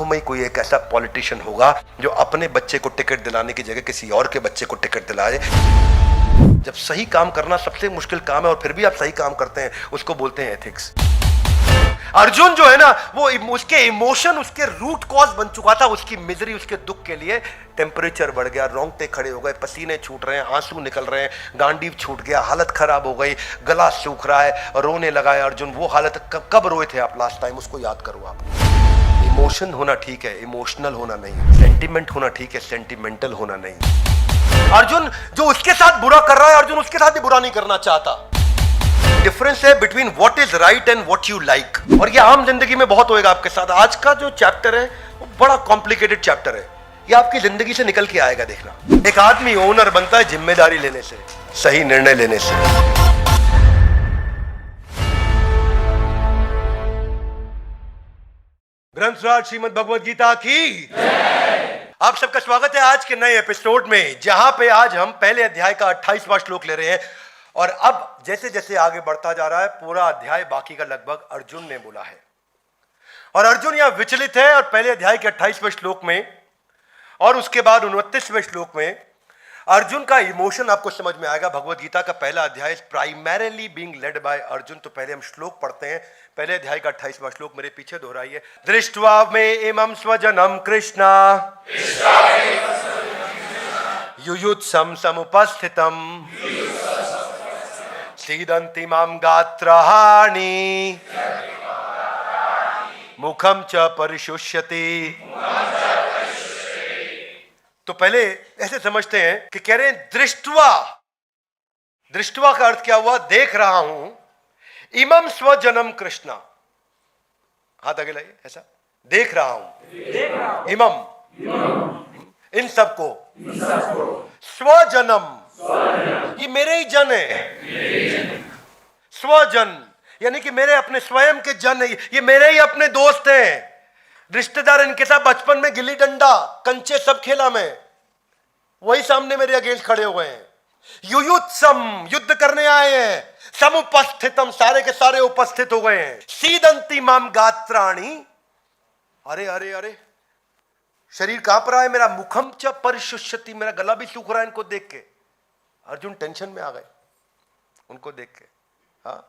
लाखों में ही कोई एक ऐसा पॉलिटिशियन होगा जो अपने बच्चे को टिकट दिलाने की जगह किसी और के बच्चे को टिकट दिलाए। जब सही काम करना सबसे मुश्किल काम है और फिर भी आप सही काम करते हैं, उसको बोलते हैं एथिक्स। अर्जुन जो है ना, वो उसके इमोशन उसके रूट कॉज बन चुका था, उसकी मिजरी, उसके दुख के लिए। टेम्परेचर बढ़ गया, रोंगटे खड़े हो गए, पसीने छूट रहे हैं, आंसू निकल रहे हैं, गांडीव छूट गया, हालत खराब हो गई, गला सूख रहा है, रोने लगा है अर्जुन। वो हालत कब रोए थे आप लास्ट टाइम, उसको याद करो आप। इमोशन होना ठीक है, इमोशनल होना नहीं। सेंटिमेंट होना ठीक है, सेंटिमेंटल होना नहीं। अर्जुन जो उसके साथ बुरा कर रहा है, अर्जुन उसके साथ भी बुरा नहीं करना चाहता। डिफरेंस है between what is right and what you like. और ये आम जिंदगी में बहुत होएगा आपके साथ। आज का जो चैप्टर है वो बड़ा कॉम्प्लिकेटेड चैप्टर है, ये आपकी जिंदगी से निकल के आएगा। देखना, एक आदमी ओनर बनता है जिम्मेदारी लेने से, सही निर्णय लेने से। ग्रंथराज श्रीमद् भगवद गीता की आप सबका स्वागत है आज के नए एपिसोड में, जहां पे आज हम पहले अध्याय का 28वां श्लोक ले रहे हैं। और अब जैसे जैसे आगे बढ़ता जा रहा है, पूरा अध्याय बाकी का लगभग अर्जुन ने बोला है। और अर्जुन यहां विचलित है। और पहले अध्याय के 28वें श्लोक में और उसके बाद 29वें श्लोक में अर्जुन का इमोशन आपको समझ में आएगा। भगवद गीता का पहला अध्याय primarily being led by Arjun. तो पहले हम श्लोक पढ़ते हैं। पहले अध्याय का 28वां श्लोक मेरे पीछे दोहराइए। दृष्ट्वा में इमं स्वजनम कृष्णा युयुत्सम समुपस्थितम सीदन्ति मां गात्रहाणि मुखम च परिशुष्यति। तो पहले ऐसे समझते हैं कि कह रहे हैं दृष्ट्वा। दृष्ट्वा का अर्थ क्या हुआ? देख रहा हूं। इमं स्वजनम कृष्णा, हाथ आगे लाइए, ऐसा देख रहा हूं। इमं, इन सबको। स्वजनम, ये मेरे ही जन है। स्वजन यानी कि मेरे अपने स्वयं के जन है, ये मेरे ही अपने दोस्त हैं, रिश्तेदार। इनके साथ बचपन में गिल्ली डंडा कंचे सब खेला मैं, वही सामने मेरे अगेंस्ट खड़े हुए हैं। युयुत्सम, युद्ध करने आए हैं। समुपस्थितम, सारे के सारे उपस्थित हो गए हैं। सीदंती माम गात्राणि, अरे अरे अरे, शरीर कांप रहा है मेरा। मुखम च परिशुष्यति, मेरा गला भी सूख रहा है इनको देख के। अर्जुन टेंशन में आ गए उनको देख के। हाँ,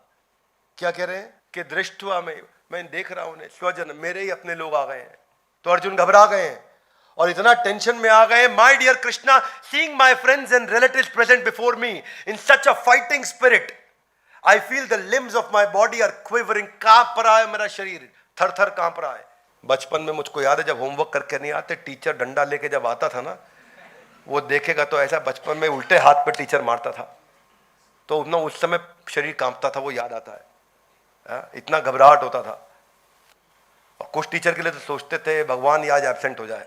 क्या कह रहे हैं कि दृष्टवा में, मैं देख रहा हूं, स्वजन मेरे ही अपने लोग आ गए हैं। तो अर्जुन घबरा गए हैं और इतना टेंशन में आ गए। My dear Krishna, seeing my friends and relatives present before me in such a fighting spirit, I feel the limbs of my body are quivering. कांप रहा है मेरा शरीर, थर थर कांप रहा है। बचपन में मुझको याद है, जब होमवर्क करके नहीं आते, टीचर डंडा लेके जब आता था ना, वो देखेगा तो ऐसा बचपन में उल्टे हाथ पे टीचर मारता था, तो ना उस समय शरीर कांपता था, वो याद आता है। इतना घबराहट होता था। और कुछ टीचर के लिए तो सोचते थे भगवान आज एब्सेंट हो जाए,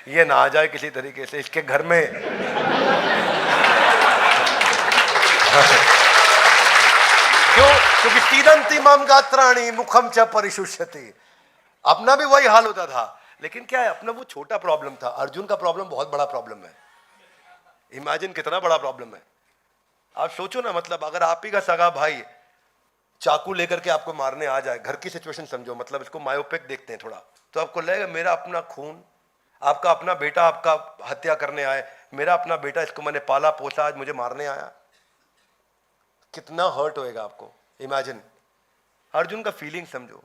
ये ना आ जाए किसी तरीके से इसके घर में। क्यों? क्योंकि सीदंती माम गात्राणि मुखम च परिशुष्यति। अपना भी वही हाल होता था। लेकिन क्या है, अपना वो छोटा प्रॉब्लम था। अर्जुन का प्रॉब्लम बहुत बड़ा प्रॉब्लम है। इमेजिन कितना बड़ा प्रॉब्लम है। आप सोचो ना, मतलब अगर आप ही का सगा भाई चाकू लेकर के आपको मारने आ जाए, घर की सिचुएशन समझो, मतलब इसको मायोपिक देखते हैं थोड़ा, तो आपको लगेगा मेरा अपना खून, आपका अपना बेटा आपका हत्या करने आए, मेरा अपना बेटा, इसको मैंने पाला पोसा, आज मुझे मारने आया। कितना हर्ट होएगा आपको। इमेजिन अर्जुन का फीलिंग समझो।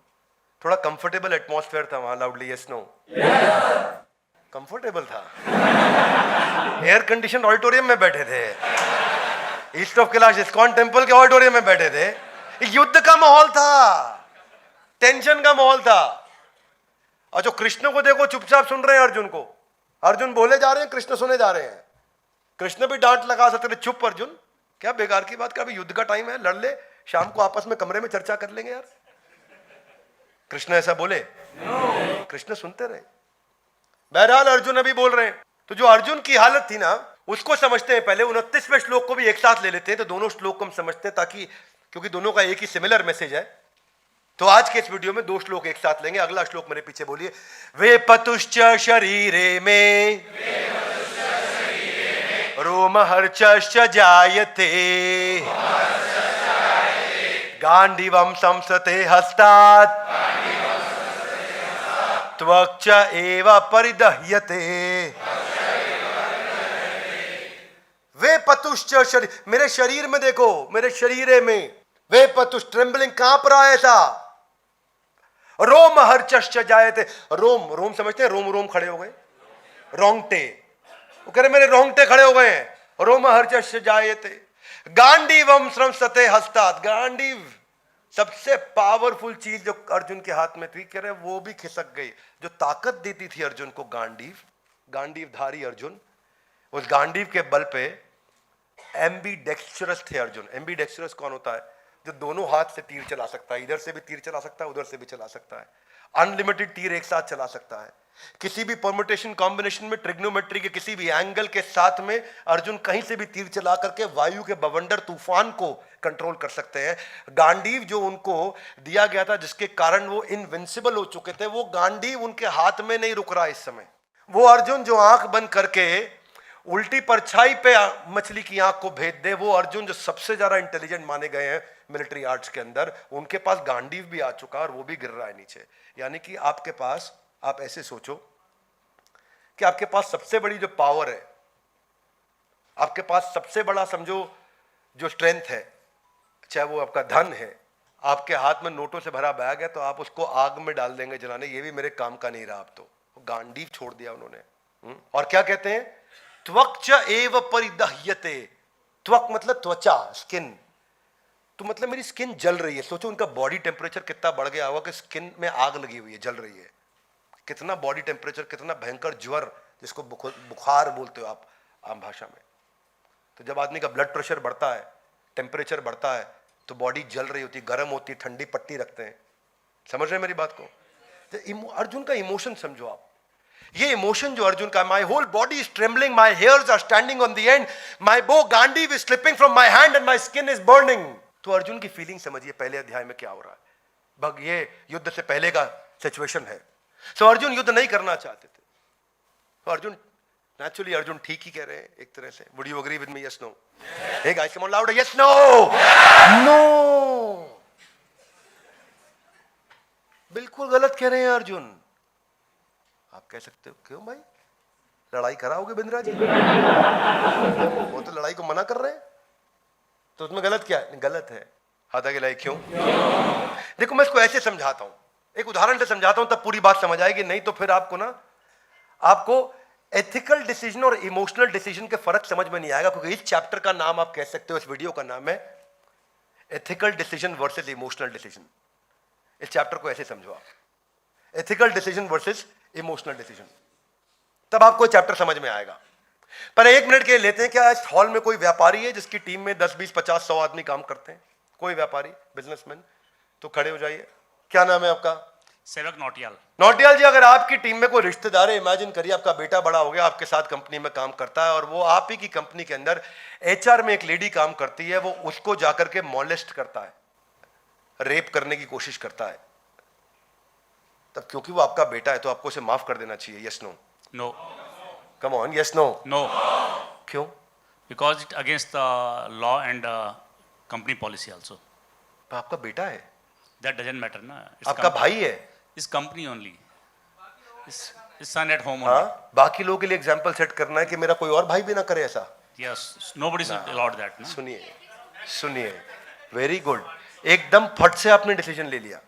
थोड़ा कंफर्टेबल एटमॉस्फेयर था वहां, लाउडली यस नो? कंफर्टेबल था। एयर कंडीशन ऑडिटोरियम में बैठे थे, east of Kailash ISKCON temple के ऑडिटोरियम में बैठे थे। युद्ध का माहौल था, टेंशन का माहौल था। और जो कृष्ण को देखो चुपचाप सुन रहे हैं अर्जुन को। अर्जुन बोले जा रहे हैं, कृष्ण सुने जा रहे हैं। कृष्ण भी डांट लगा सकते थे, चुप अर्जुन, क्या बेकार की बात कर, अभी युद्ध का टाइम है, लड़ ले, शाम को आपस में कमरे में चर्चा कर लेंगे यार। कृष्ण ऐसा बोले? कृष्ण सुनते रहे। बहरहाल अर्जुन अभी बोल रहे हैं। तो जो अर्जुन की हालत थी ना, उसको समझते हैं। पहले 29वें श्लोक को भी एक साथ ले लेते हैं, तो दोनों श्लोक को हम समझते हैं, ताकि, क्योंकि दोनों का एक ही सिमिलर मैसेज है। तो आज के इस वीडियो में दो श्लोक एक साथ लेंगे। अगला श्लोक मेरे पीछे बोलिए। वे पतुश्च शरीरे में रोमहर्षश्च जायते गांडीवं संसते हस्तात् त्वक्च एव परिदह्यते वे पतुश्च शरीर, मेरे शरीर में देखो, मेरे शरीर में वे पतुष, ट्रेम्बलिंग कांप रहा है ऐसा, रोम हर्चश्च जायते, रोम, रोम समझते हैं, रोम रोम खड़े हो गए, रोंगटे, वो कह रहे मेरे रोंगटे खड़े हो गए हैं, रोम हर्चश्च जायते, गांडीवम स्रंसते हस्तात्, गांडीव सबसे पावरफुल चीज जो अर्जुन के हाथ में थी, कह रहे वो भी खिसक गई, जो ताकत देती थी अर्जुन को, गांडीव, गांडीवधारी अर्जुन, उस गांडीव के बल पे एम्बीडेक्स्ट्रस थे अर्जुन। एम्बीडेक्स्ट्रस कौन होता है? जो दोनों हाथ से तीर चला सकता है, इधर से भी तीर चला सकता है, उधर से भी चला सकता है, अनलिमिटेड तीर एक साथ चला सकता है, किसी भी परम्यूटेशन कॉम्बिनेशन में, ट्रिग्नोमेट्री के किसी भी एंगल के साथ में अर्जुन कहीं से भी तीर चला करके वायु के बवंडर तूफान को कंट्रोल कर सकते हैं। गांडीव जो उनको दिया गया था, जिसके कारण वो इनविंसिबल हो चुके थे, वो गांडीव उनके हाथ में नहीं रुक रहा इस समय। वो अर्जुन जो आंख बंद करके उल्टी परछाई पे मछली की आंख को भेद दे, वो अर्जुन जो सबसे ज्यादा इंटेलिजेंट माने गए हैं मिलिट्री आर्ट्स के अंदर, उनके पास गांडीव भी आ चुका और वो भी गिर रहा है नीचे। यानी कि आपके पास, आप ऐसे सोचो कि आपके पास सबसे बड़ी जो पावर है, आपके पास सबसे बड़ा समझो जो स्ट्रेंथ है, चाहे वो आपका धन है, आपके हाथ में नोटों से भरा बैग है, तो आप उसको आग में डाल देंगे जलाने, ये भी मेरे काम का नहीं रहा। अब तो गांडीव छोड़ दिया उन्होंने। और क्या कहते हैं? त्वक्च एव परिदह्यते, त्वक मतलब त्वचा, स्किन, तो मतलब मेरी स्किन जल रही है। सोचो उनका बॉडी टेम्परेचर कितना बढ़ गया होगा कि स्किन में आग लगी हुई है, जल रही है। कितना बॉडी टेम्परेचर, कितना भयंकर ज्वर, जिसको बुखार बोलते हो आप आम भाषा में। तो जब आदमी का ब्लड प्रेशर बढ़ता है, टेम्परेचर बढ़ता है, तो बॉडी जल रही होती है, गर्म होती है, ठंडी पट्टी रखते हैं। समझ रहे हैं मेरी बात को? तो अर्जुन का इमोशन समझो आप, ये इमोशन जो अर्जुन का, my whole body is trembling, my hairs are standing on the end, my bow Gandiv is slipping from my hand and my skin is burning. तो अर्जुन की फीलिंग समझिए पहले अध्याय में क्या हो रहा है। भग ये युद्ध से पहले का सिचुएशन है। सो अर्जुन युद्ध नहीं करना चाहते थे। तो अर्जुन नेचुरली, अर्जुन ठीक ही कह रहे हैं एक तरह से। Would you agree with me? Yes no? Hey guys come on loud, yes no? No, बिल्कुल गलत कह रहे हैं अर्जुन। आप कह सकते हो क्यों भाई, लड़ाई कराओगे बिंद्रा जी? वो तो लड़ाई को मना कर रहे हैं, तो उसमें गलत क्या है? गलत है। हाथागिलाई क्यों? देखो मैं इसको ऐसे समझाता हूं, एक उदाहरण से समझाता हूं, तब पूरी बात समझ आएगी। नहीं तो फिर आपको ना, आपको एथिकल डिसीजन और इमोशनल डिसीजन के फर्क समझ में नहीं आएगा। क्योंकि इस चैप्टर का नाम आप कह सकते हो, इस वीडियो का नाम है ethical decision versus emotional decision. इस चैप्टर को ऐसे समझो आप, ethical decision versus emotional decision, तब आपको चैप्टर समझ में आएगा। पर एक मिनट के लिए लेते हैं, क्या इस हॉल में कोई व्यापारी है जिसकी टीम में 10, 20, 50, 100 आदमी काम करते हैं? कोई व्यापारी, बिजनेसमैन? तो खड़े हो जाइए। क्या नाम है आपका? सेवक नौटियाल। नौटियाल जी, अगर आपकी टीम में कोई रिश्तेदार है, इमेजिन करिए आपका बेटा बड़ा हो गया, आपके साथ कंपनी में काम करता है, और वो आप ही की कंपनी के अंदर एचआर में एक लेडी काम करती है, वो उसको जाकर के मॉलेस्ट करता है, रेप करने की कोशिश करता है, तब क्योंकि वो आपका बेटा है तो आपको उसे माफ कर देना चाहिए? Yes no? No. Come on, yes no? No. क्यों? Because it against the law and company policy also. तो आपका बेटा है, दैट डजंट मैटर ना। आपका भाई है, इस कंपनी ओनली, इस सन एट होम। हाँ, बाकी लोगों के लिए एग्जांपल सेट करना है कि मेरा कोई और भाई भी ना करे ऐसा। Yes, nobody should allow that ना। सुनिए सुनिए, वेरी गुड, एकदम फट से आपने डिसीजन ले लिया।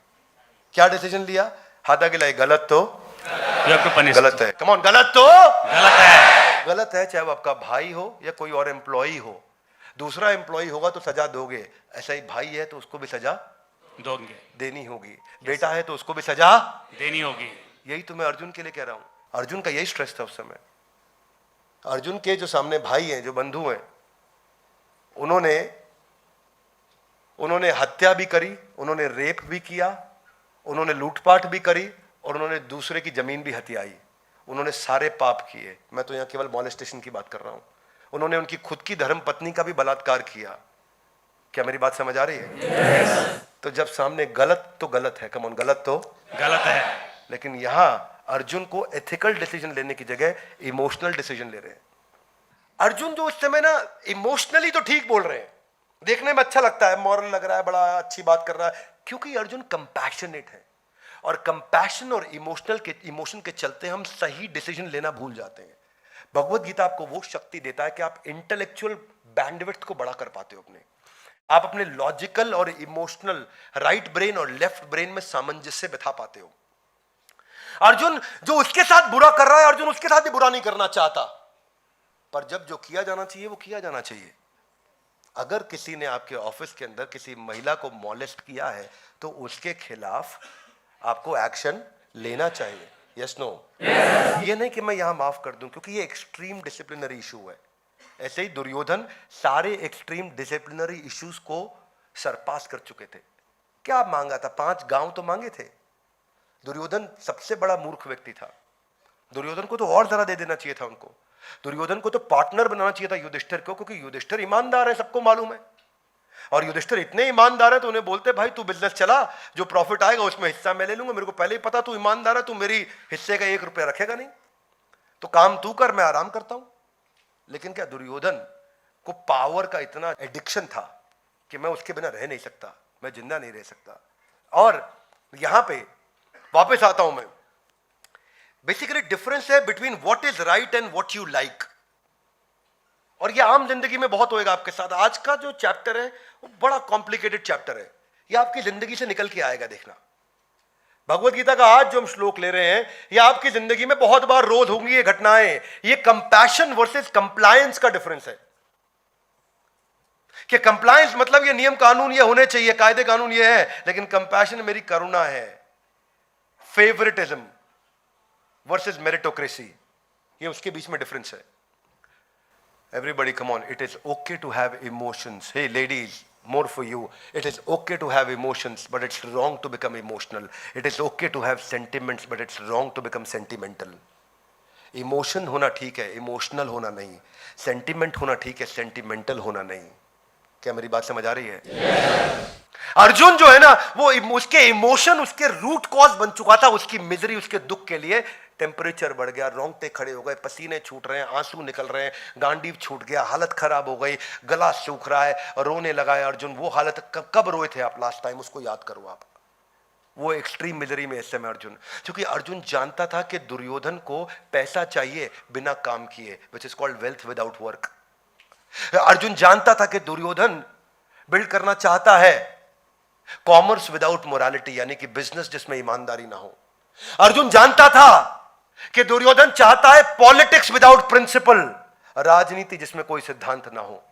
क्या डिसीजन लिया? हाथागिलाई, गलत तो यू हैव टू पनिश। गलत है, कम ऑन, गलत तो गलत है, गलत है। चाहे वो आपका भाई हो या कोई और एम्प्लॉई हो, दूसरा एम्प्लॉई होगा तो सजा दोगे, ऐसा ही भाई है तो उसको भी सजा दोगे, देनी होगी। बेटा है तो उसको भी सजा देनी होगी। यही तो मैं अर्जुन के लिए कह रहा हूं। अर्जुन का यही स्ट्रेस था उस समय। अर्जुन के जो सामने भाई हैं, जो बंधु हैं, उन्होंने हत्या भी करी, उन्होंने रेप भी किया, उन्होंने लूटपाट भी करी, और उन्होंने दूसरे की जमीन भी हथियाई। उन्होंने सारे पाप किए। मैं तो यहाँ केवल मॉलेस्टेशन की बात कर रहा हूं। उन्होंने उनकी खुद की धर्म पत्नी का भी बलात्कार किया। क्या मेरी बात समझ आ रही है? yes. तो जब सामने गलत तो गलत है, कम ऑन, गलत तो गलत है। लेकिन यहां अर्जुन को एथिकल डिसीजन लेने की जगह इमोशनल डिसीजन ले रहे हैं। अर्जुन जो उस समय ना इमोशनली तो ठीक बोल रहे हैं, देखने में अच्छा लगता है, मॉरल लग रहा है, बड़ा अच्छी बात कर रहा है, क्योंकि अर्जुन कंपैशनेट है। और कंपैशन और इमोशन के चलते हम सही डिसीजन लेना भूल जाते हैं। भगवत गीता आपको वो शक्ति देता है कि आप इंटेलेक्चुअल बैंडविड्थ को बड़ा कर पाते हो आप अपने लॉजिकल और इमोशनल राइट ब्रेन और लेफ्ट ब्रेन में सामंजस्य बिठा पाते हो। अर्जुन जो उसके साथ बुरा कर रहा है, अर्जुन उसके साथ भी बुरा नहीं करना चाहता, पर जब जो किया जाना चाहिए वो किया जाना चाहिए। अगर किसी ने आपके ऑफिस के अंदर किसी महिला को मॉलेस्ट किया है तो उसके खिलाफ आपको एक्शन लेना चाहिए। Yes no? ये नहीं कि मैं यहां माफ कर दूं, क्योंकि ये एक्सट्रीम डिसिप्लिनरी इशू है। ऐसे ही दुर्योधन सारे एक्सट्रीम डिसिप्लिनरी इश्यूज को सरपास कर चुके थे। क्या मांगा था? 5 गांव तो मांगे थे। दुर्योधन सबसे बड़ा मूर्ख व्यक्ति था। दुर्योधन को तो और जरा दे देना चाहिए था उनको। दुर्योधन को तो पार्टनर बनाना चाहिए था युधिष्ठिर को, क्योंकि युधिष्ठिर ईमानदार है, सबको मालूम है। और युधिष्ठिर इतने ईमानदार है तो उन्हें बोलते भाई तू बिजनेस चला, जो प्रॉफिट आएगा उसमें हिस्सा मैं ले लूंगा, मेरे को पहले ही पता तू ईमानदार है, तू मेरी हिस्से का 1 रुपया रखेगा नहीं, तो काम तू कर, मैं आराम करता हूं। लेकिन क्या दुर्योधन को पावर का इतना एडिक्शन था कि मैं उसके बिना रह नहीं सकता, मैं जिंदा नहीं रह सकता। और यहां पे वापस आता हूं मैं। बेसिकली डिफरेंस है between what is right and what you like. और ये आम जिंदगी में बहुत होएगा आपके साथ। आज का जो चैप्टर है वो बड़ा कॉम्प्लिकेटेड चैप्टर है, ये आपकी जिंदगी से निकल के आएगा, देखना। भगवत गीता का आज जो हम श्लोक ले रहे हैं ये आपकी जिंदगी में बहुत बार रोज होंगी ये घटनाएं। ये कंपैशन वर्सेस कंप्लायंस का डिफरेंस है कि कंप्लायंस मतलब ये नियम कानून ये होने चाहिए, कायदे कानून ये है, लेकिन कंपैशन मेरी करुणा है। फेवरेटिज्म वर्सेस मेरिटोक्रेसी, ये उसके बीच में डिफरेंस है। Everybody, come on. It is okay to have emotions. Hey, ladies, more for you. It is okay to have emotions, but it's wrong to become emotional. It is okay to have sentiments, but it's wrong to become sentimental. Emotion होना ठीक है, emotional होना नहीं। Sentiment होना ठीक है, sentimental होना नहीं। क्या मेरी बात समझ आ रही है? अर्जुन जो है ना, वो उसके इमोशन उसके रूट कॉज बन चुका था, उसकी मिजरी, उसके दुख के लिए। टेम्परेचर बढ़ गया, रोंगटे खड़े हो गए, पसीने छूट रहे हैं, आंसू निकल रहे हैं, गांडीव छूट गया, हालत खराब हो गई, गला सूख रहा है, रोने लगा है अर्जुन। वो हालत कब रोए थे आप लास्ट टाइम, उसको याद करो आप। वो एक्सट्रीम मिजरी में इस समय अर्जुन, क्योंकि अर्जुन जानता था कि दुर्योधन को पैसा चाहिए बिना काम किए, which is called wealth without work. Arjun जानता था कि दुर्योधन बिल्ड करना चाहता है कॉमर्स विदाउट मोरालिटी, यानी कि बिजनेस जिसमें ईमानदारी ना हो। अर्जुन जानता था कि दुर्योधन चाहता है पॉलिटिक्स विदाउट प्रिंसिपल, राजनीति जिसमें कोई सिद्धांत ना हो।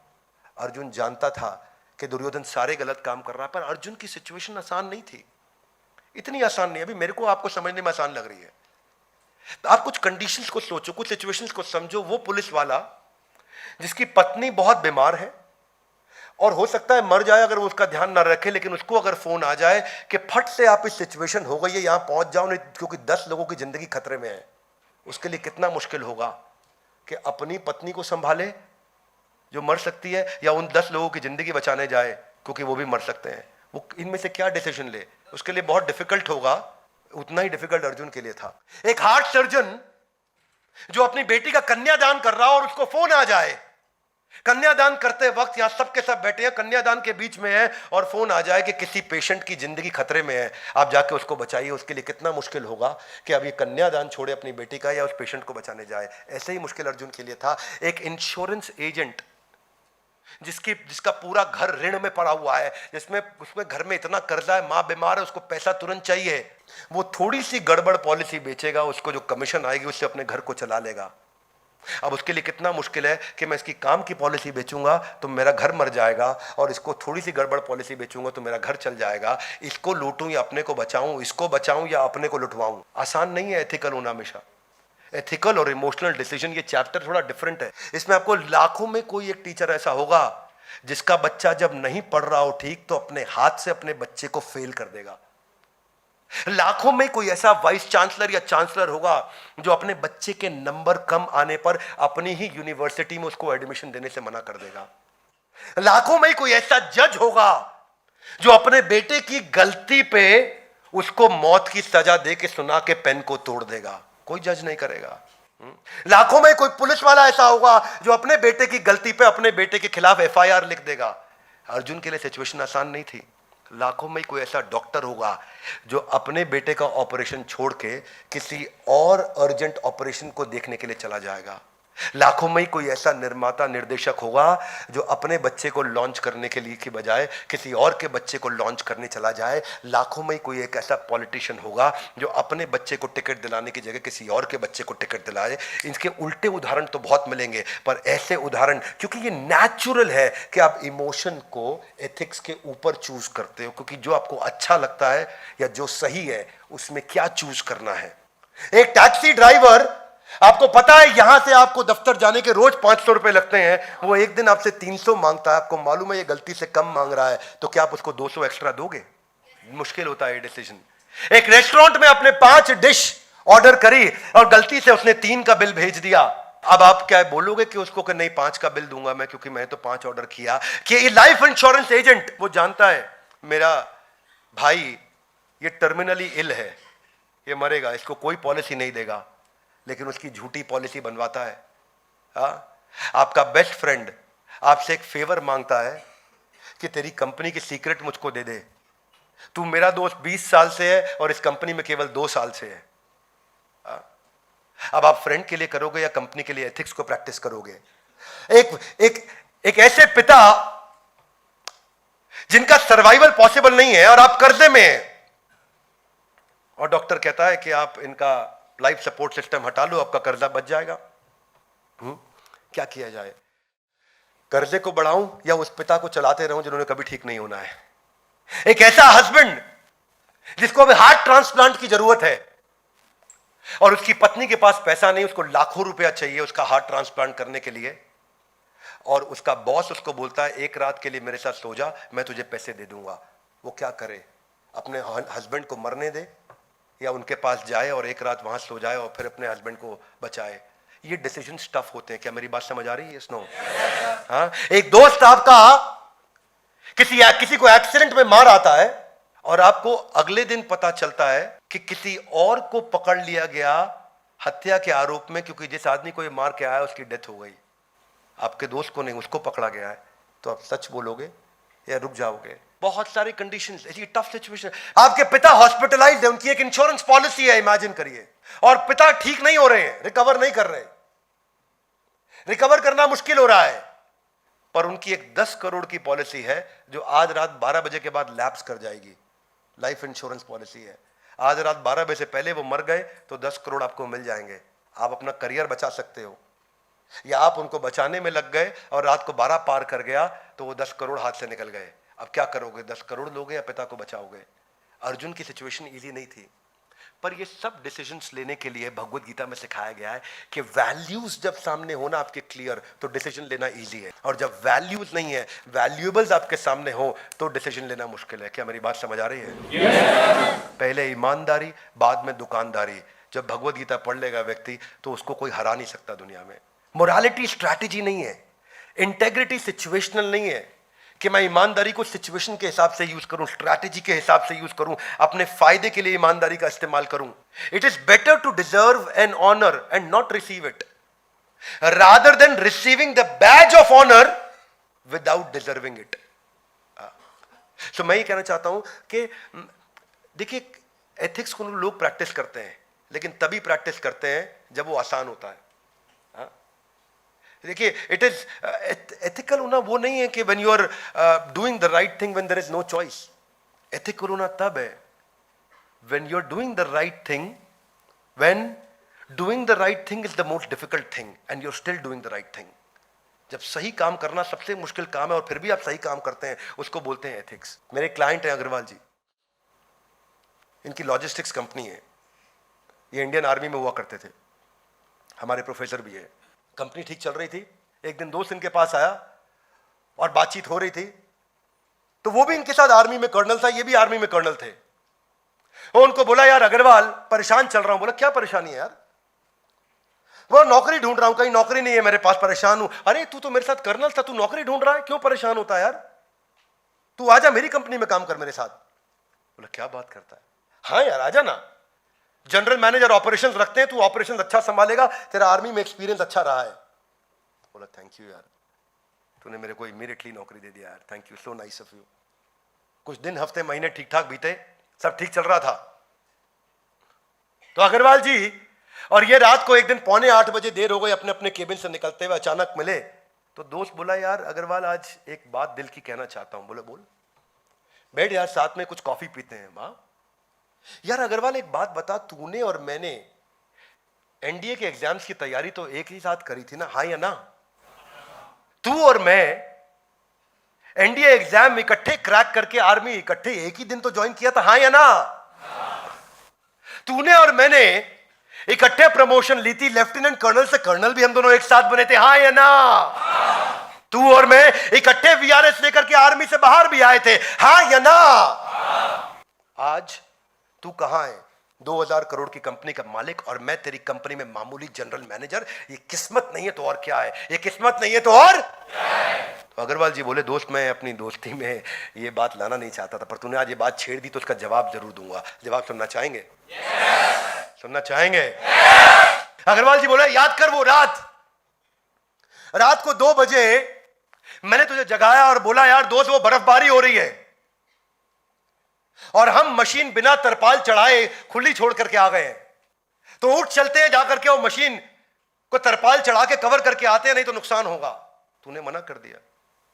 अर्जुन जानता था कि दुर्योधन सारे गलत काम कर रहा है, पर अर्जुन की सिचुएशन आसान नहीं थी, इतनी आसान नहीं। अभी मेरे को आपको समझने में आसान लग रही है। आप कुछ कंडीशंस को सोचो, कुछ सिचुएशंस को समझो। वो पुलिस वाला जिसकी पत्नी बहुत बीमार है और हो सकता है मर जाए अगर वो उसका ध्यान ना रखे, लेकिन उसको अगर फोन आ जाए कि फट से आप इस सिचुएशन हो गई है, यहां पहुंच जाओ नहीं क्योंकि 10 लोगों की जिंदगी खतरे में है, उसके लिए कितना मुश्किल होगा कि अपनी पत्नी को संभाले जो मर सकती है, या उन 10 लोगों की जिंदगी बचाने जाए क्योंकि वो भी मर सकते हैं। वो इनमें से क्या डिसीजन ले, उसके लिए बहुत डिफिकल्ट होगा। उतना ही डिफिकल्ट अर्जुन के लिए था। एक हार्ट सर्जन जो अपनी बेटी का कन्यादान कर रहा हो और उसको फोन आ जाए, कन्यादान करते वक्त यहां सबके सब बैठे हैं, कन्यादान के बीच में है, और फोन आ जाए कि किसी पेशेंट की जिंदगी खतरे में है, आप जाके उसको बचाइए। उसके लिए कितना मुश्किल होगा कि अब ये कन्यादान छोड़े अपनी बेटी का या उस पेशेंट को बचाने जाए। ऐसे ही मुश्किल अर्जुन के लिए था। एक इंश्योरेंस एजेंट जिसका पूरा घर ऋण में पड़ा हुआ है, उसमें घर में इतना कर्जा है, मां बीमार है, उसको पैसा तुरंत चाहिए, वो थोड़ी सी गड़बड़ पॉलिसी बेचेगा, उसको जो कमीशन आएगी उससे अपने घर को चला लेगा। अब उसके लिए कितना मुश्किल है कि मैं इसकी काम की पॉलिसी बेचूंगा तो मेरा घर मर जाएगा, और इसको थोड़ी सी गड़बड़ पॉलिसी बेचूंगा तो मेरा घर चल जाएगा। इसको लूटूं या अपने को बचाऊं, इसको बचाऊं या अपने को लुटवाऊं। आसान नहीं है एथिकल होना हमेशा। एथिकल और इमोशनल डिसीजन, ये चैप्टर थोड़ा डिफरेंट है। इसमें आपको लाखों में कोई एक टीचर ऐसा होगा जिसका बच्चा जब नहीं पढ़ रहा हो ठीक तो अपने हाथ से अपने बच्चे को फेल कर देगा। लाखों में कोई ऐसा वाइस चांसलर या चांसलर होगा जो अपने बच्चे के नंबर कम आने पर अपनी ही यूनिवर्सिटी में उसको एडमिशन देने से मना कर देगा। लाखों में कोई ऐसा जज होगा जो अपने बेटे की गलती पे उसको मौत की सजा दे के सुना के पेन को तोड़ देगा, कोई जज नहीं करेगा। लाखों में कोई पुलिस वाला ऐसा होगा जो अपने बेटे की गलती पे अपने बेटे के खिलाफ FIR लिख देगा। अर्जुन के लिए सिचुएशन आसान नहीं थी। लाखों में कोई ऐसा डॉक्टर होगा जो अपने बेटे का ऑपरेशन छोड़ के किसी और अर्जेंट ऑपरेशन को देखने के लिए चला जाएगा। लाखों में कोई ऐसा निर्माता निर्देशक होगा जो अपने बच्चे को लॉन्च करने के लिए की बजाय किसी और के बच्चे को लॉन्च करने चला जाए। लाखों में कोई एक ऐसा पॉलिटिशियन होगा जो अपने बच्चे को टिकट दिलाने की जगह किसी और के बच्चे को टिकट दिलाए। इनके उल्टे उदाहरण तो बहुत मिलेंगे, पर ऐसे उदाहरण, क्योंकि ये नेचुरल है कि आप इमोशन को एथिक्स के ऊपर चूज करते हो, क्योंकि जो आपको अच्छा लगता है या जो सही है उसमें क्या चूज करना है। एक टैक्सी ड्राइवर, आपको पता है यहां से आपको दफ्तर जाने के रोज 500 रुपए लगते हैं, वो एक दिन आपसे 300 मांगता है, आपको मालूम है ये गलती से कम मांग रहा है, तो क्या आप उसको 200 एक्स्ट्रा दोगे? मुश्किल होता है ये डिसीजन। एक रेस्टोरेंट में आपने 5 डिश ऑर्डर करी और गलती से उसने 3 का बिल भेज दिया। अब आप क्या बोलोगे कि उसको कि नहीं 5 का बिल दूंगा मैं, क्योंकि मैं तो 5 ऑर्डर किया। कि लाइफ इंश्योरेंस एजेंट वो जानता है मेरा भाई ये टर्मिनली इल है, ये मरेगा, इसको कोई पॉलिसी नहीं देगा, लेकिन उसकी झूठी पॉलिसी बनवाता है। आपका बेस्ट फ्रेंड आपसे एक फेवर मांगता है कि तेरी कंपनी की सीक्रेट मुझको दे दे, तू मेरा दोस्त 20 साल से है और इस कंपनी में केवल 2 साल से है। अब आप फ्रेंड के लिए करोगे या कंपनी के लिए एथिक्स को प्रैक्टिस करोगे? एक ऐसे पिता जिनका सर्वाइवल पॉसिबल नहीं है और आप कर्जे में हैं, और डॉक्टर कहता है कि आप इनका लाइफ सपोर्ट सिस्टम हटा लो, आपका कर्जा बच जाएगा। क्या किया जाए? कर्जे को बढ़ाऊं या उस पिता को चलाते रहूं जिन्होंने कभी ठीक नहीं होना है? एक ऐसा हस्बैंड जिसको अभी हार्ट ट्रांसप्लांट की जरूरत है और उसकी पत्नी के पास पैसा नहीं, उसको लाखों रुपया चाहिए उसका हार्ट ट्रांसप्लांट करने के लिए, और उसका बॉस उसको बोलता है एक रात के लिए मेरे साथ सो जा, मैं तुझे पैसे दे दूंगा। वो क्या करे? अपने हस्बैंड को मरने दे या उनके पास जाए और एक रात वहां सो जाए और फिर अपने हस्बैंड को बचाए? ये डिसीजन टफ होते हैं। क्या मेरी बात समझ आ रही है? स्नो हाँ, एक दोस्त आपका किसी को एक्सीडेंट में मार आता है और आपको अगले दिन पता चलता है कि किसी और को पकड़ लिया गया हत्या के आरोप में, क्योंकि जिस आदमी को ये मार के आया उसकी डेथ हो गई। आपके दोस्त को नहीं, उसको पकड़ा गया है। तो आप सच बोलोगे या रुक जाओगे? बहुत सारी कंडीशंस, ऐसी टफ सिचुएशन। आपके पिता हॉस्पिटलाइज्ड है, उनकी एक इंश्योरेंस पॉलिसी है, इमेजिन करिए, और पिता ठीक नहीं हो रहे हैं, रिकवर नहीं कर रहे, रिकवर करना मुश्किल हो रहा है, पर उनकी एक 10 करोड़ की पॉलिसी है जो आज रात 12 बजे के बाद लैप्स कर जाएगी। लाइफ इंश्योरेंस पॉलिसी है, आज रात 12 बजे से पहले वो मर गए तो 10 करोड़ आपको मिल जाएंगे। आप अपना करियर बचा सकते हो, या आप उनको बचाने में लग गए और रात को 12 पार कर गया तो वो 10 करोड़ हाथ से निकल गए। अब क्या करोगे? 10 करोड़ लोगे या पिता को बचाओगे? अर्जुन की सिचुएशन इजी नहीं थी, पर ये सब डिसीजंस लेने के लिए भगवत गीता में सिखाया गया है कि वैल्यूज जब सामने होना आपके क्लियर तो डिसीजन लेना इजी है, और जब वैल्यूज नहीं है, वैल्यूएबल्स आपके सामने हो तो डिसीजन लेना मुश्किल है। क्या मेरी बात समझ आ रही है? पहले ईमानदारी, बाद में दुकानदारी। जब भगवत गीता पढ़ लेगा व्यक्ति तो उसको कोई हरा नहीं सकता दुनिया में। मोरालिटी स्ट्रैटेजी नहीं है, इंटेग्रिटी सिचुएशनल नहीं है कि मैं ईमानदारी को सिचुएशन के हिसाब से यूज करूं, स्ट्रैटेजी के हिसाब से यूज करूं, अपने फायदे के लिए ईमानदारी का इस्तेमाल करूं। It is better to deserve an honour and not receive it, rather than receiving the badge of honour without deserving it. So मैं ये कहना चाहता हूं कि देखिए, एथिक्स को लोग प्रैक्टिस करते हैं, लेकिन तभी प्रैक्टिस करते हैं जब वो आसान होता है। देखिए, इट इज एथिकल होना वो नहीं है कि when you are doing the right thing when there is no choice. Ethical होना तब है when you are doing the right thing, when doing the right thing is the most difficult thing and you are still doing the right thing. जब सही काम करना सबसे मुश्किल काम है और फिर भी आप सही काम करते हैं, उसको बोलते हैं एथिक्स। मेरे क्लाइंट हैं अग्रवाल जी, इनकी लॉजिस्टिक्स कंपनी है, ये इंडियन आर्मी में हुआ करते थे, हमारे प्रोफेसर भी है। कंपनी ठीक चल रही थी, एक दिन दोस्त इनके पास आया और बातचीत हो रही थी, तो वो भी इनके साथ आर्मी में कर्नल था, ये भी आर्मी में कर्नल थे। वो उनको बोला, यार अग्रवाल परेशान चल रहा हूं। बोला, क्या परेशानी है यार? वो नौकरी ढूंढ रहा हूं, कहीं नौकरी नहीं है मेरे पास, परेशान हूं। अरे तू तो मेरे साथ कर्नल था, तू नौकरी ढूंढ रहा है, क्यों परेशान होता है यार? तू आजा मेरी कंपनी में काम कर मेरे साथ। बोला, क्या बात करता है? हाँ यार आजा ना, जनरल मैनेजर ऑपरेशंस रखते हैं, तू ऑपरेशंस अच्छा संभालेगा, तेरा आर्मी में एक्सपीरियंस अच्छा रहा है। बोला, थैंक यू यार, तूने मेरे को इमीडिएटली नौकरी दे दिया यार, thank you, so nice of you. कुछ दिन हफ्ते महीने ठीक ठाक बीते, सब ठीक चल रहा था। तो अग्रवाल जी और ये रात को एक दिन 7:45 बजे देर हो गई, अपने अपने केबिन से निकलते हुए अचानक मिले। तो दोस्त बोला, यार अग्रवाल आज एक बात दिल की कहना चाहता हूं। बोले बोल। बैठ यार, साथ में कुछ कॉफी पीते हैं। वाह यार अग्रवाल, एक बात बता, तूने और मैंने एनडीए के एग्जाम्स की तैयारी तो एक ही साथ करी थी ना, हाँ या ना? तू और मैं एनडीए एग्जाम इकट्ठे क्रैक करके आर्मी इकट्ठे एक ही दिन तो ज्वाइन किया था, हाँ या ना? तूने और मैंने इकट्ठे प्रमोशन ली थी, लेफ्टिनेंट कर्नल से कर्नल भी हम दोनों एक साथ बने थे, हाँ या ना? तू और मैं इकट्ठे वीआरएस लेकर के आर्मी से बाहर भी आए थे, हाँ या ना? आज तू कहां है? 2000 करोड़ की कंपनी का मालिक और मैं तेरी कंपनी में मामूली जनरल मैनेजर। ये किस्मत नहीं है तो और क्या है? ये किस्मत नहीं है तो और क्या है? तो अग्रवाल जी बोले, दोस्त मैं अपनी दोस्ती में ये बात लाना नहीं चाहता था, पर तूने आज ये बात छेड़ दी तो उसका जवाब जरूर दूंगा। जवाब सुनना चाहेंगे? सुनना चाहेंगे? अग्रवाल जी बोले, याद कर वो रात को 2 बजे मैंने तुझे जगाया और बोला, यार दोस्त वो बर्फबारी हो रही है और हम मशीन बिना तरपाल चढ़ाए खुली छोड़ करके आ गए हैं, तो उठ चलते हैं, जाकर के वो मशीन को तरपाल चढ़ा के कवर करके आते हैं, नहीं तो नुकसान होगा। तूने मना कर दिया।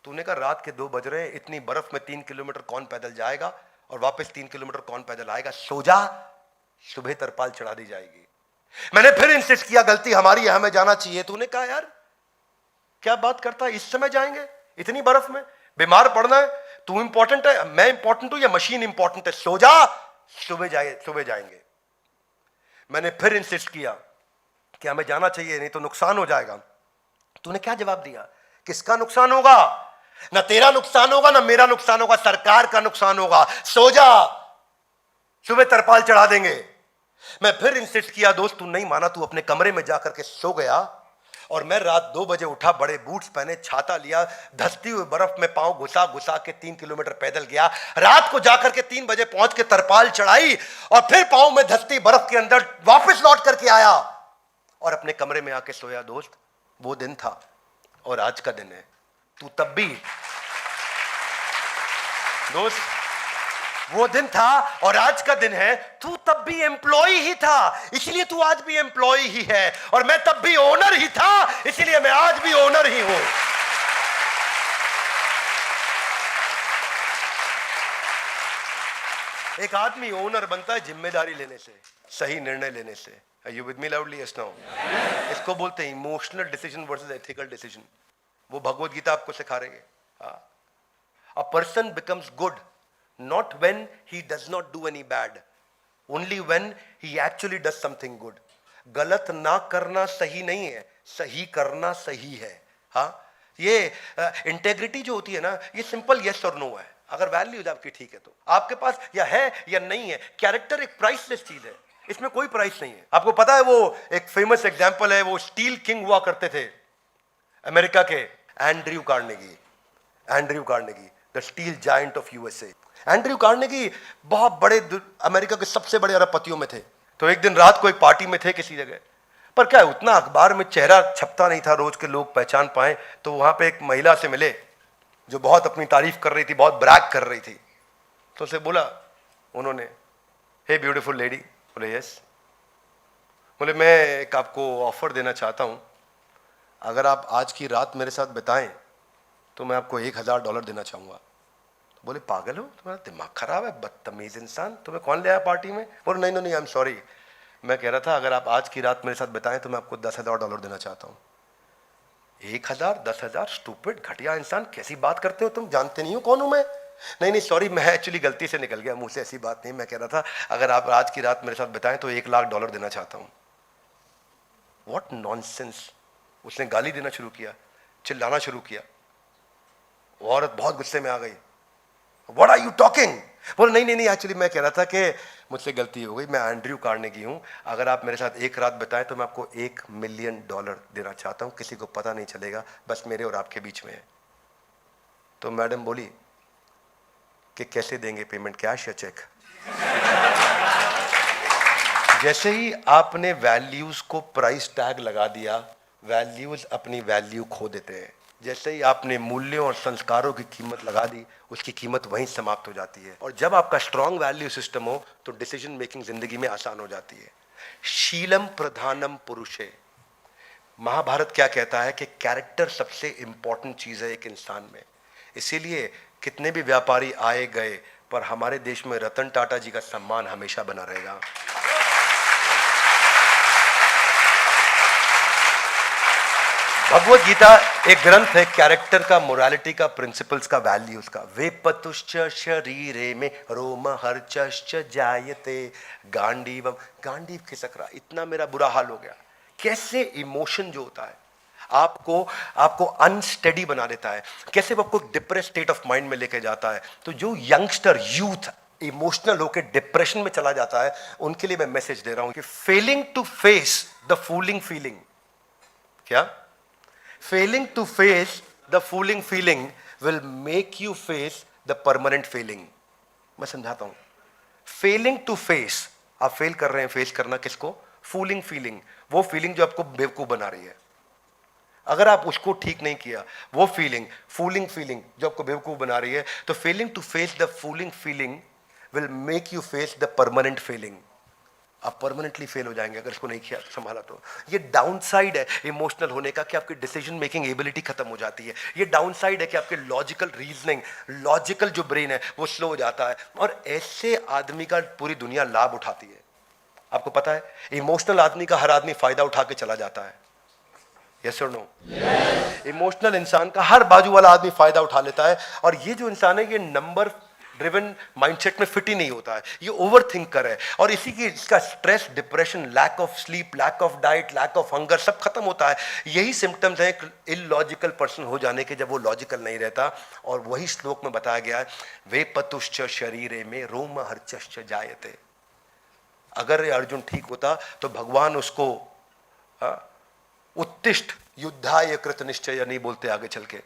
तूने कहा रात के 2 बज रहे हैं, इतनी बर्फ में 3 किलोमीटर कौन पैदल जाएगा और वापस 3 किलोमीटर कौन पैदल आएगा? सो जा, सुबह तरपाल चढ़ा दी जाएगी। मैंने फिर इंसिस्ट किया, गलती हमारी है, हमें जाना चाहिए। तूने कहा यार क्या बात करता है, इस समय जाएंगे इतनी बर्फ में? बीमार पड़ना है? तू इंपॉर्टेंट है, मैं इंपॉर्टेंट हूं या मशीन इंपॉर्टेंट है? सो जा, सुबह जाएंगे। मैंने फिर इंसिस्ट किया कि हमें जाना चाहिए, नहीं तो नुकसान हो जाएगा। तूने क्या जवाब दिया? किसका नुकसान होगा? ना तेरा नुकसान होगा ना मेरा नुकसान होगा, सरकार का नुकसान होगा। सो जा, सुबह तरपाल चढ़ा देंगे। मैं फिर इंसिस्ट किया, दोस्त तू नहीं माना, तू अपने कमरे में जाकर के सो गया और मैं रात 2 बजे उठा, बड़े बूट्स पहने, छाता लिया, धसती हुई बर्फ में पांव घुसा के 3 किलोमीटर पैदल गया। रात को जाकर के 3 बजे पहुंच के तरपाल चढ़ाई और फिर पांव में धसती बर्फ के अंदर वापस लौट करके आया और अपने कमरे में आके सोया। दोस्त वो दिन था और आज का दिन है। तू तब भी दोस्त, वो दिन था और आज का दिन है। तू तब भी एम्प्लॉय ही था, इसलिए तू आज भी एम्प्लॉय ही है, और मैं तब भी ओनर ही था, इसलिए मैं आज भी ओनर ही हूं। एक आदमी ओनर बनता है जिम्मेदारी लेने से, सही निर्णय लेने से। Are you with me loudly? Yes, no? इसको बोलते हैं emotional decision versus ethical decision. वो भगवत गीता आपको सिखा रही है। A person becomes good not when he does not do any bad, only when he actually does something good. गलत ना करना सही नहीं है, सही करना सही है। हाँ, ये इंटेग्रिटी जो होती है ना, ये सिंपल यस और नो है। अगर वैल्यूज आपकी ठीक है तो आपके पास या है या नहीं है। कैरेक्टर एक प्राइसलेस चीज है, इसमें कोई प्राइस नहीं है। आपको पता है वो एक फेमस एग्जांपल है, वो स्टील किंग हुआ करते थे अमेरिका के, Andrew Carnegie, the steel giant of USA. Andrew Carnegie बहुत बड़े अमेरिका के सबसे बड़े अरबपतियों में थे। तो एक दिन रात को एक पार्टी में थे किसी जगह, पर क्या उतना अखबार में चेहरा छपता नहीं था रोज के लोग पहचान पाए। तो वहां पे एक महिला से मिले जो बहुत अपनी तारीफ कर रही थी, बहुत ब्रैग कर रही थी। तो उसे बोला उन्होंने, हे ब्यूटीफुल लेडी। बोले यस। बोले मैं एक आपको ऑफर देना चाहता हूं, अगर आप आज की रात मेरे साथ बिताएं तो मैं आपको $1000 देना चाहूंगा। तो बोले पागल हो, तुम्हारा दिमाग खराब है, बदतमीज इंसान, तुम्हें कौन ले आया पार्टी में? बोले नहीं नहीं, आई एम सॉरी, मैं कह रहा था अगर आप आज की रात मेरे साथ बिताएं तो मैं आपको $10,000 देना चाहता हूं। 1000, 10,000, स्टूपिड, घटिया इंसान, कैसी बात करते हो तुम? जानते नहीं हो कौन हूं मैं? नहीं सॉरी, मैं एक्चुअली गलती से निकल गया मुंह से, ऐसी बात नहीं। मैं कह रहा था अगर आप आज की रात मेरे साथ बिताएं तो $1,00,000 देना चाहता हूं। What nonsense. उसने गाली देना शुरू किया, चिल्लाना शुरू किया। वो औरत बहुत गुस्से में आ गई। What are you talking? बोले नहीं, एक्चुअली मैं कह रहा था कि मुझसे गलती हो गई, मैं एंड्रयू कार्नेगी हूं, अगर आप मेरे साथ एक रात बिताएं तो मैं आपको $1 मिलियन देना चाहता हूं, किसी को पता नहीं चलेगा, बस मेरे और आपके बीच में है। तो मैडम बोली कि कैसे देंगे पेमेंट, कैश या चेक? जैसे ही आपने वैल्यूज को प्राइस टैग लगा दिया, वैल्यूज अपनी वैल्यू खो देते हैं। जैसे ही आपने मूल्यों और संस्कारों की कीमत लगा दी, उसकी कीमत वहीं समाप्त हो जाती है। और जब आपका स्ट्रांग वैल्यू सिस्टम हो तो डिसीजन मेकिंग जिंदगी में आसान हो जाती है। शीलम प्रधानम पुरुषे, महाभारत क्या कहता है कि कैरेक्टर सबसे इंपॉर्टेंट चीज है एक इंसान में। इसीलिए कितने भी व्यापारी आए गए, पर हमारे देश में रतन टाटा जी का सम्मान हमेशा बना रहेगा। भगवत गीता एक ग्रंथ है कैरेक्टर का, मोरालिटी का, प्रिंसिपल्स का, वैल्यूज का। वे पतुश्च शरीरे में रोम हर्चश्च जायते गांडीवम, गांडीव खिसक रहा, इतना मेरा बुरा हाल हो गया। कैसे इमोशन जो होता है आपको अनस्टेडी बना देता है, कैसे वो आपको डिप्रेस स्टेट ऑफ माइंड में लेके जाता है। तो जो यंगस्टर यूथ इमोशनल होकर डिप्रेशन में चला जाता है, उनके लिए मैं मैसेज दे रहा हूं कि failing to face the fooling feeling, क्या failing to face the fooling feeling will make you face the permanent feeling. मैं समझाता हूं। फेलिंग टू फेस, आप फेल कर रहे हैं, फेस करना किसको? फूलिंग फीलिंग, वो फीलिंग जो आपको बेवकूफ बना रही है। अगर आप उसको ठीक नहीं किया, वो फीलिंग फूलिंग फीलिंग जो आपको बेवकूफ बना रही है, तो failing to face the fooling feeling will make you face the permanent feeling. आप परमानेंटली फेल हो जाएंगे अगर इसको नहीं किया संभाला तो। ये डाउन साइड है इमोशनल होने का कि आपकी डिसीजन मेकिंग एबिलिटी खत्म हो जाती है। ये डाउन साइड है कि आपके लॉजिकल रीजनिंग, लॉजिकल जो ब्रेन है वो स्लो हो जाता है। और ऐसे आदमी का पूरी दुनिया लाभ उठाती है। आपको पता है इमोशनल आदमी का हर आदमी फायदा उठा के चला जाता है। यस और नो? इमोशनल इंसान का हर बाजू वाला आदमी फायदा उठा लेता है। और ये जो इंसान है ये नंबर ड्रिवन माइंडसेट में फिट ही नहीं होता है, ये ओवर थिंकर है। और इसी की इसका stress, depression, lack of sleep, lack of diet, lack of hunger सब खत्म होता है। यही सिम्टम्स हैं एक इलॉजिकल पर्सन हो जाने के, जब वो लॉजिकल नहीं रहता। और वही श्लोक में बताया गया है, वे पतुश्च शरीरे में रोम हर्चश्च जायते। अगर अर्जुन ठीक होता तो भगवान उसको उत्तिष्ठ युद्धाय कृत निश्चय नहीं बोलते आगे चल के।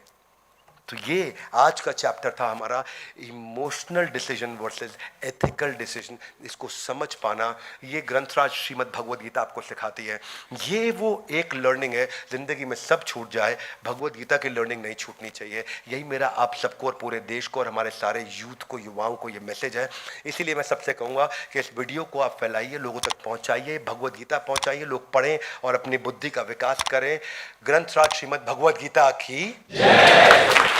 तो ये आज का चैप्टर था हमारा, emotional decision versus ethical decision. इसको समझ पाना ये ग्रंथराज श्रीमद् भगवद गीता आपको सिखाती है। ये वो एक लर्निंग है, जिंदगी में सब छूट जाए, भगवद गीता की लर्निंग नहीं छूटनी चाहिए। यही मेरा आप सबको और पूरे देश को और हमारे सारे यूथ को, युवाओं को ये मैसेज है। इसीलिए मैं सबसे कहूँगा कि इस वीडियो को आप फैलाइए, लोगों तक पहुँचाइए, भगवद गीता पहुँचाइए, लोग पढ़ें और अपनी बुद्धि का विकास करें। ग्रंथराज श्रीमद् भगवद गीता की जय।